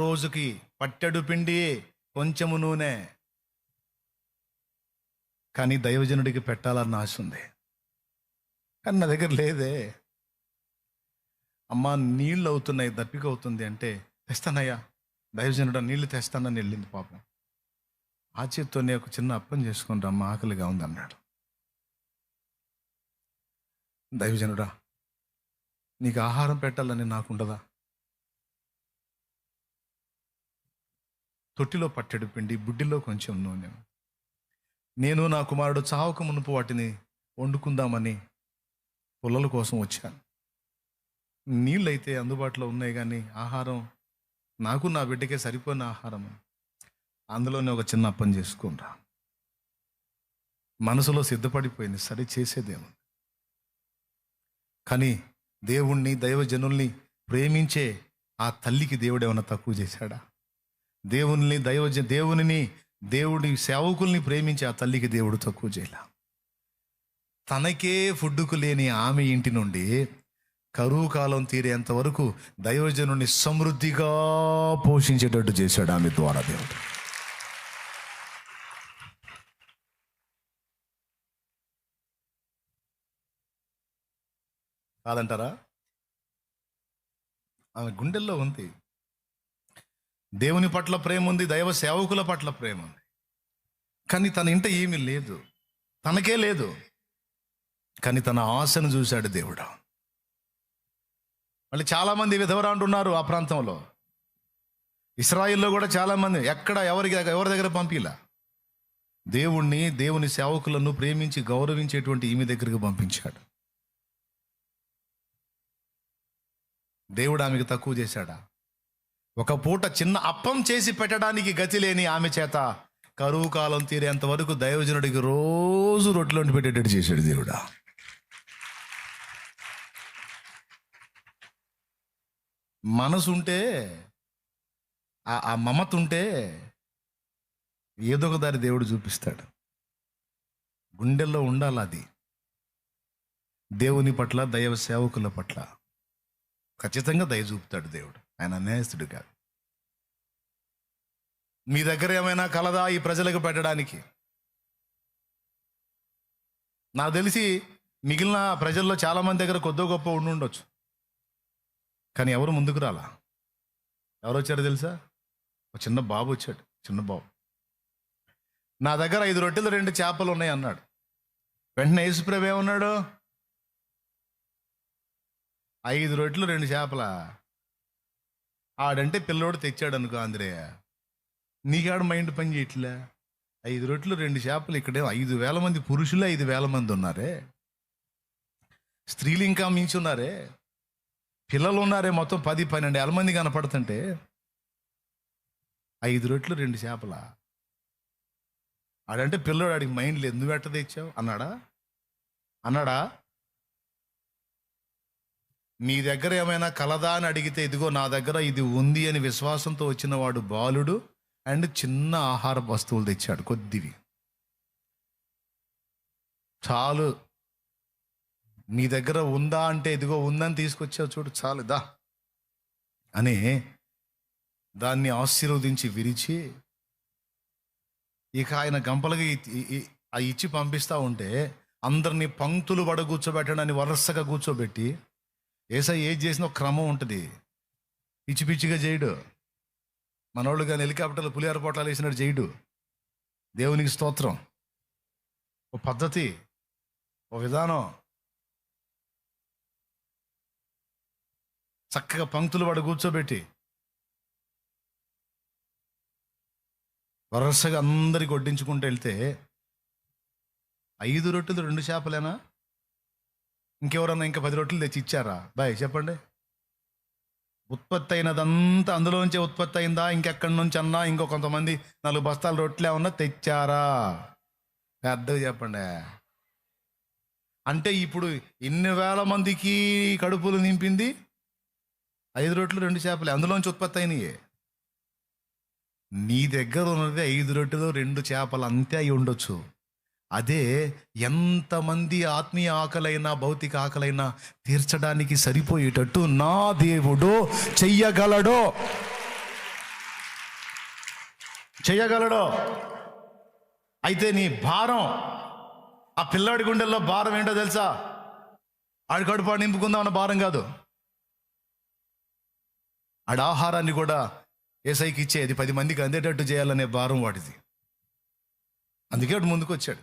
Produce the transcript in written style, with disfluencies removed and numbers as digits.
రోజుకి పట్టెడు పిండి, కొంచెము నూనె. కానీ దైవజనుడికి పెట్టాలన్న ఆశ ఉంది, కానీ నా దగ్గర లేదే. అమ్మా నీళ్ళు అవుతున్నాయి, దప్పిక అవుతుంది అంటే, తెస్తానయ్యా దైవజనుడు నీళ్లు తెస్తానని వెళ్ళింది పాపం. ఆ చేత్తోనే ఒక చిన్న అప్పం చేసుకుని రమ్మ, ఆకలిగా ఉంది అన్నాడు. దైవజనుడా, నీకు ఆహారం పెట్టాలని నాకుండదా? తొట్టిలో పట్టెడు పిండి, బుడ్డిలో కొంచెం నూనె. నేను నా కుమారుడు చావక మునుపు వాటిని వండుకుందామని పుల్లల కోసం వచ్చాను. నీళ్ళైతే అందుబాటులో ఉన్నాయి, కానీ ఆహారం నాకు నా బిడ్డకే సరిపోయిన ఆహారం. అందులోనే ఒక చిన్న అప్పం చేసుకుంటా. మనసులో సిద్ధపడిపోయింది, సరి చేసేదేమో. కానీ దేవుణ్ణి, దైవజనుల్ని ప్రేమించే ఆ తల్లికి దేవుడు ఏమైనా తక్కువ చేశాడా? దేవుడి సేవకుల్ని ప్రేమించే ఆ తల్లికి దేవుడు తక్కువ చేయలే. తనకే ఫుడ్డుకు లేని ఆమె ఇంటి నుండి కరువు కాలం తీరేంత వరకు దైవజనుని సమృద్ధిగా పోషించేటట్టు చేశాడు ఆమె ద్వారా దేవుడు. కాదంటారా? ఆమె గుండెల్లో ఉంది. దేవుని పట్ల ప్రేమ ఉంది, దైవ సేవకుల పట్ల ప్రేమ ఉంది. కానీ తన ఇంట ఏమీ లేదు, తనకే లేదు. కానీ తన ఆశను చూశాడు దేవుడు. మళ్ళీ చాలామంది విధవరాండ్రు ఉన్నారు ఆ ప్రాంతంలో. ఇశ్రాయిల్లో కూడా చాలామంది ఎవరి దగ్గర పంపిలా. దేవుని సేవకులను ప్రేమించి గౌరవించేటువంటి ఈమె దగ్గరికి పంపించాడు. దేవుడు ఆమెకు తక్కువ చేశాడా? ఒక పూట చిన్న అప్పం చేసి పెట్టడానికి గతి లేని ఆమె చేత కరువు కాలం తీరేంత వరకు దైవజనుడికి రోజు రొట్టెలు పెట్టేటట్టు చేశాడు దేవుడా. మనసు ఉంటే, ఆ మమత ఉంటే ఏదో ఒక దారి దేవుడు చూపిస్తాడు. గుండెల్లో ఉండాలి అది. దేవుని పట్ల, దైవ సేవకుల పట్ల ఖచ్చితంగా దయ చూపుతాడు దేవుడు. ఆయన అన్యాయస్తుడు కాదు. మీ దగ్గర ఏమైనా కలదా ఈ ప్రజలకు పెట్టడానికి? నాకు తెలిసి మిగిలిన ప్రజల్లో చాలామంది దగ్గర కొద్దో గొప్ప ఉండొచ్చు, కానీ ఎవరు ముందుకు రాలా. ఎవరు వచ్చారో తెలుసా? ఒక చిన్న బాబు వచ్చాడు. చిన్న బాబు, నా దగ్గర 5 రొట్టెలు 2 చేపలు ఉన్నాయి అన్నాడు. వెంటనే యేసుప్రభు ఏమన్నాడు? 5 రొట్టెలు 2 చేపల? ఆడంటే పిల్లోడు తెచ్చాడు అనుకో ఆంధ్రేయ, నీకాడు మైండ్ పని చేయట్లే. 5 రొట్టెలు 2 చేపలు, ఇక్కడే 5,000 మంది పురుషులే 5,000 మంది ఉన్నారే, స్త్రీలు ఇంకా మించి ఉన్నారే, పిల్లలు ఉన్నారే, మొత్తం 10-12 మంది కనపడుతుంటే 5 రొట్టెలు 2 చేపల? ఆడంటే పిల్లోడు, ఆడికి మైండ్ లేదు. నువ్వు ఎట్ట తెచ్చావు అన్నాడా? మీ దగ్గర ఏమైనా కలదా అని అడిగితే, ఇదిగో నా దగ్గర ఇది ఉంది అని విశ్వాసంతో వచ్చిన వాడు బాలుడు అండ్ చిన్న ఆహార వస్తువులు తెచ్చాడు, కొద్దివి చాలు. మీ దగ్గర ఉందా అంటే, ఇదిగో ఉందని తీసుకొచ్చావు చూడు, చాలు దా అని దాన్ని ఆశీర్వదించి విరిచి, ఇక ఆయన గంపలకి ఇచ్చి పంపిస్తూ ఉంటే అందరినీ పంక్తులు పడ కూర్చోబెట్టడాన్ని వరుసగా కూర్చోబెట్టి, యేసయ్య ఏది చేసిన ఒక క్రమం ఉంటుంది. పిచ్చి పిచ్చిగా చేయడు. మనోళ్ళు కానీ హెలికాప్టర్లు పులిహార పొట్లాలు వేసినట్టు చేయడు. దేవునికి స్తోత్రం. ఓ పద్ధతి, ఓ విధానం. చక్కగా పంక్తులు పడ కూర్చోబెట్టి వరుసగా అందరికి వడ్డించుకుంటూ వెళ్తే 5 రొట్టెలు 2 చేపలేనా? ఇంకెవరన్నా ఇంకా 10 రొట్టెలు తెచ్చి ఇచ్చారా? బాయ్ చెప్పండి. ఉత్పత్తి అయినదంతా అందులోంచే ఉత్పత్తి అయిందా? ఇంకెక్కడి నుంచి అన్నా ఇంకో కొంతమంది 4 బస్తాల రొట్టెలు ఏమన్నా తెచ్చారా? పెద్దగా చెప్పండి. అంటే ఇప్పుడు ఇన్ని వేల మందికి కడుపులు నింపింది 5 రొట్టెలు 2 చేపలే, అందులోంచి ఉత్పత్తి అయినాయే. నీ దగ్గర ఉన్నది 5 రొట్టెలు 2 చేపలు అంతే అయి ఉండొచ్చు. అదే ఎంతమంది ఆత్మీయ ఆకలైనా భౌతిక ఆకలైనా తీర్చడానికి సరిపోయేటట్టు నా దేవుడు చెయ్యగలడో. చేయగలడు. అయితే నీ భారం, ఆ పిల్లాడి గుండెల్లో భారం ఏంటో తెలుసా? ఆడి కడుపు నింపుకుందాం అన్న భారం కాదు. ఆడి ఆహారాన్ని కూడా యేసయ్యకి ఇచ్చేది 10 మందికి అందేటట్టు చేయాలనే భారం వాడిది. అందుకే వాడు ముందుకు వచ్చాడు.